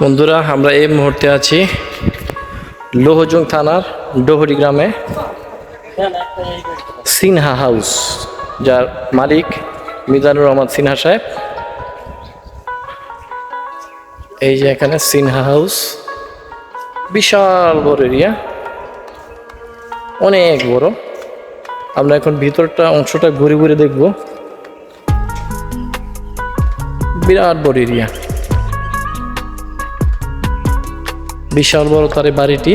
বন্ধুরা, আমরা এই মুহূর্তে আছি লোহজং থানার ডোহরি গ্রামে সিনহা হাউস, যার মালিক মিজানুর রহমান সিনহা সাহেব। এই যে এখানে সিনহা হাউস, বিশাল বড় এরিয়া, অনেক বড়। আমরা এখন ভিতরটা অংশটা ঘুরে ঘুরে দেখব। বিরাট বড় এরিয়া, বিশাল বড় তার এই বাড়িটি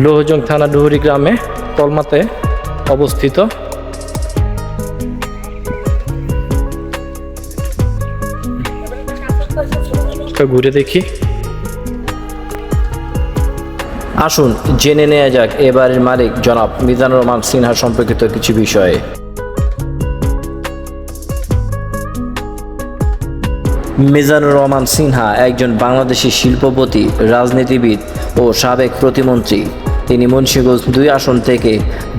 লোহজং থানা ডুহুরি গ্রামে তলমাতে অবস্থিত। ঘুরে দেখি, আসুন জেনে নেওয়া যাক এ বাড়ির মালিক জনাব মিজানুর রহমান সিনহা সম্পর্কিত কিছু বিষয়ে। মিজানুর রহমান সিনহা একজন বাংলাদেশি শিল্পপতি, রাজনীতিবিদ ও সাবেক প্রতিমন্ত্রী। তিনি মুন্সিগঞ্জ 2 আসন থেকে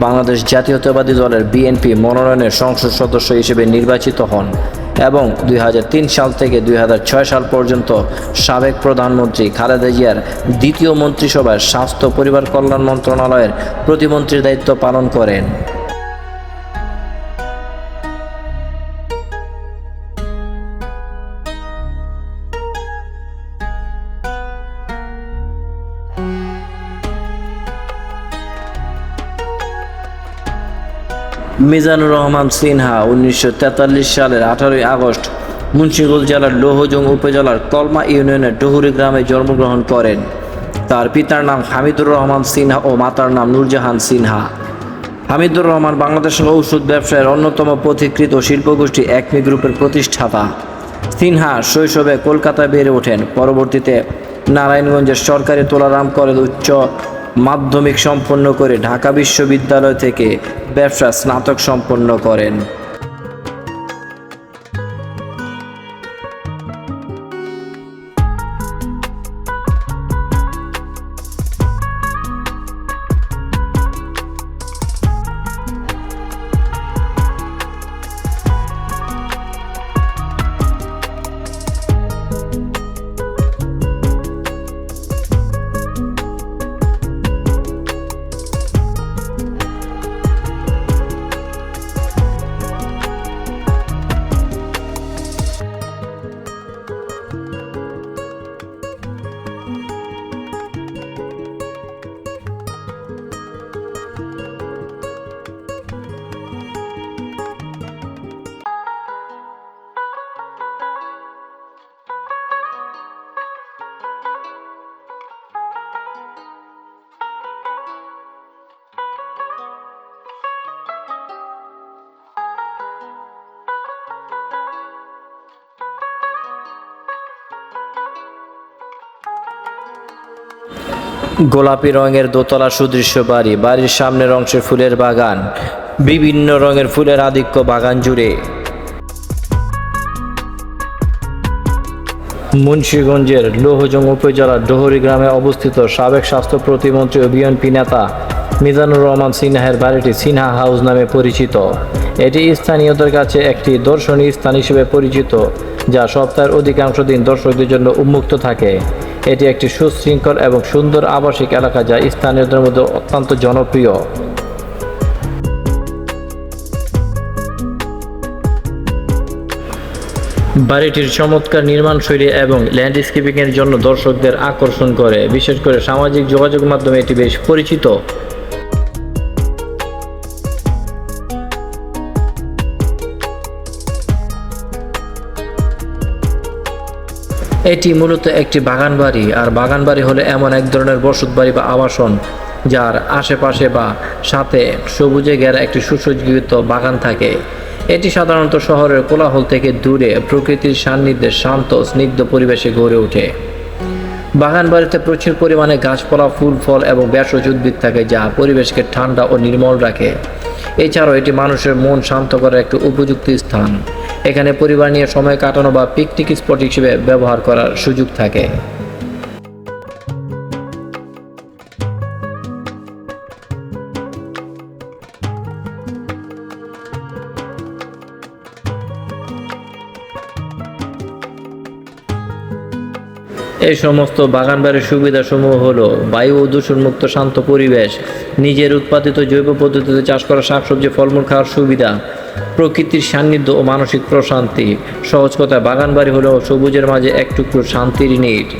বাংলাদেশ জাতীয়তাবাদী দলের বিএনপি মনোনয়নের সংসদ সদস্য হিসেবে নির্বাচিত হন এবং 2003 সাল থেকে 2006 সাল পর্যন্ত সাবেক প্রধানমন্ত্রী খালেদা জিয়ার দ্বিতীয় মন্ত্রিসভায় স্বাস্থ্য পরিবার কল্যাণ মন্ত্রণালয়ের প্রতিমন্ত্রীর দায়িত্ব পালন করেন। মিজানুর রহমান সিনহা 1943 সালের 18 আগস্ট মুন্সিগঞ্জ জেলার লোহজং উপজেলার কলমা ইউনিয়নের ডুহুরি গ্রামে জন্মগ্রহণ করেন। তার পিতার নাম হামিদুর রহমান সিনহা ও মাতার নাম নূরজাহান সিনহা। হামিদুর রহমান বাংলাদেশের ঔষধ ব্যবসায়ের অন্যতম পথিকৃত শিল্পগোষ্ঠী একমি গ্রুপের প্রতিষ্ঠাতা। সিনহা শৈশবে কলকাতায় বেড়ে ওঠেন। পরবর্তীতে নারায়ণগঞ্জের সরকারি তোলারাম কলেজ উচ্চ মাধ্যমিক সম্পন্ন করে ঢাকা বিশ্ববিদ্যালয় থেকে ব্যবসা স্নাতক সম্পন্ন করেন। গোলাপি রঙের দোতলা সুদৃশ্য বাড়ি, বাড়ির সামনের অংশে ফুলের বাগান, বিভিন্ন রঙের ফুলের আধিক্য বাগান জুড়ে। মুন্সিগঞ্জের লোহজং উপজেলার ডোহরি গ্রামে অবস্থিত সাবেক স্বাস্থ্য প্রতিমন্ত্রী ও বিএনপি নেতা মিজানুর রহমান সিনহার বাড়িটি সিনহা হাউস নামে পরিচিত। এটি স্থানীয়দের কাছে একটি দর্শনীয় স্থান হিসেবে পরিচিত, যা সপ্তাহের অধিকাংশ দিন দর্শকদের জন্য উন্মুক্ত থাকে। এটি একটি সুশৃঙ্খল এবং সুন্দর আবাসিক এলাকা, যা স্থানীয়দের মধ্যে অত্যন্ত জনপ্রিয়। বাড়িটির চমৎকার নির্মাণশৈলী এবং ল্যান্ডস্কেপিংয়ের জন্য দর্শকদের আকর্ষণ করে। বিশেষ করে সামাজিক যোগাযোগ মাধ্যমে এটি বেশ পরিচিত। এটি মূলত একটি বাগান বাড়ি, আর বাগান বাড়ি হলো এমন এক ধরনের বসত বাড়ি বা আবাসন যার আশেপাশে বা সাথে সবুজে ঘেরা একটি সুসজ্জিত বাগান থাকে। এটি সাধারণত শহরের কোলাহল থেকে দূরে প্রকৃতির সান্নিধ্যে শান্ত স্নিগ্ধ পরিবেশে গড়ে ওঠে। বাগান বাড়িতে প্রচুর পরিমাণে গাছপালা, ফুল, ফল এবং ভেষজ উদ্ভিদ থাকে, যা পরিবেশকে ঠান্ডা ও নির্মল রাখে। এছাড়াও এটি মানুষের মন শান্ত করার একটি উপযুক্ত স্থান। এখানে পরিবার নিয়ে সময় কাটানো বা পিকনিক স্পট হিসেবে ব্যবহার করার সুযোগ থাকে। এই সমস্ত বাগানবাড়ির সুবিধাসমূহ হলো বায়ু ও দূষণমুক্ত শান্ত পরিবেশ, নিজের উৎপাদিত জৈব পদ্ধতিতে চাষ করা শাকসবজি ফলমূল খাওয়ার সুবিধা, প্রকৃতির সান্নিধ্য ও মানসিক প্রশান্তি। সহজ কথায় বাগানবাড়ি হলো সবুজের মাঝে এক টুকরো শান্তির নীড়।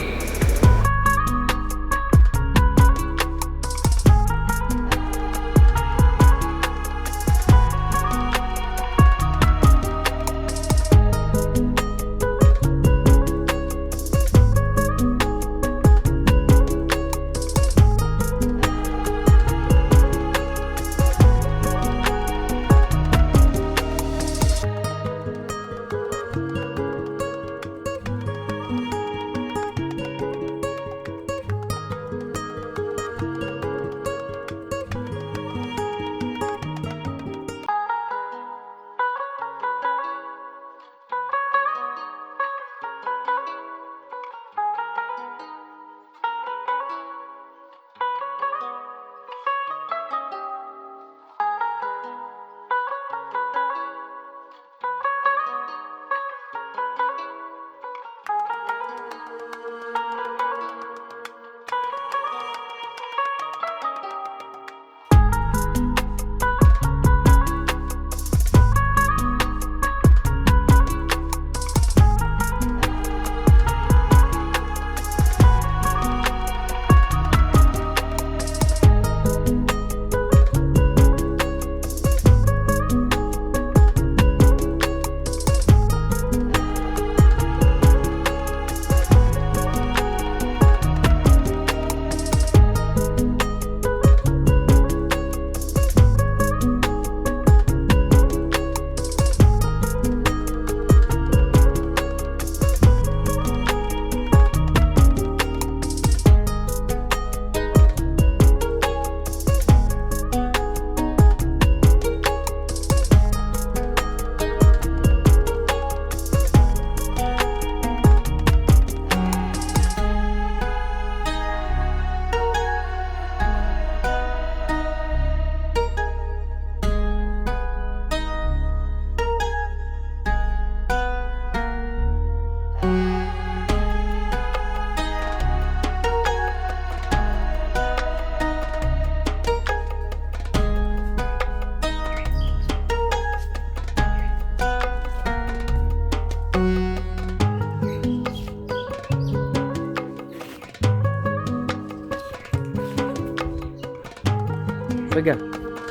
Venga,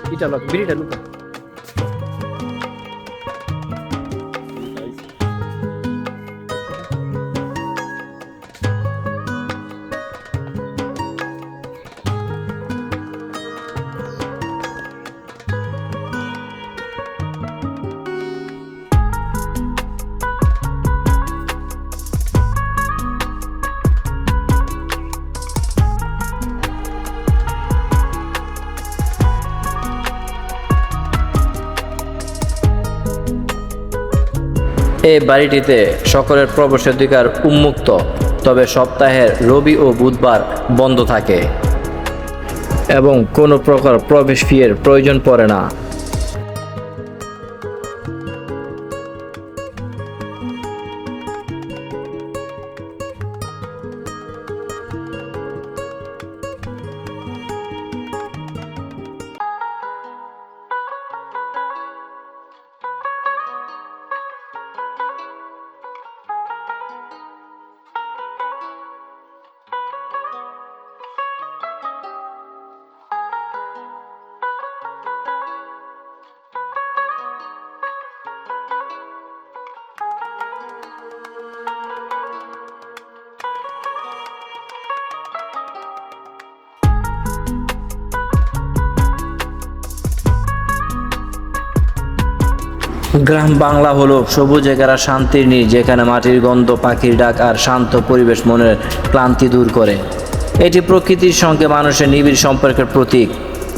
quítalo, grita, Luca. এই বাড়িটিতে সকলের প্রবেশাধিকার উন্মুক্ত, তবে সপ্তাহের রবি ও বুধবার বন্ধ থাকে এবং কোনো প্রকার প্রবেশ ফি-এর প্রয়োজন পড়ে না। গ্রাম বাংলা হলো সবুজে ঘেরা শান্তির নীড়, যেখানে মাটির গন্ধ, পাখির ডাক আর শান্ত পরিবেশ মনের ক্লান্তি দূর করে। এটি প্রকৃতির সঙ্গে মানুষের নিবিড় সম্পর্কের প্রতীক,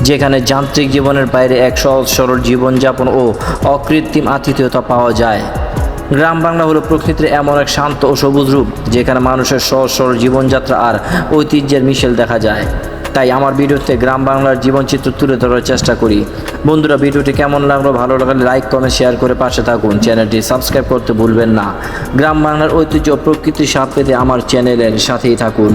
যেখানে যান্ত্রিক জীবনের বাইরে এক সহজ সরল জীবনযাপন ও অকৃত্রিম আতিথেয়তা পাওয়া যায়। গ্রাম বাংলা হলো প্রকৃতির এমন এক শান্ত ও সবুজ রূপ যেখানে মানুষের সহজ সরল জীবনযাত্রা আর ঐতিহ্যের মিশেল দেখা যায়। তাই আমার ভিডিওতে গ্রাম বাংলার জীবনচিত্র তুলে ধরার চেষ্টা করি। বন্ধুরা, ভিডিওটি কেমন লাগলো, ভালো লাগলে লাইক কমেন্ট শেয়ার করে পাশে থাকুন। চ্যানেলটি সাবস্ক্রাইব করতে ভুলবেন না। গ্রাম বাংলার ঐতিহ্য ও প্রকৃতির স্বাদ পেতে আমার চ্যানেলের সাথেই থাকুন।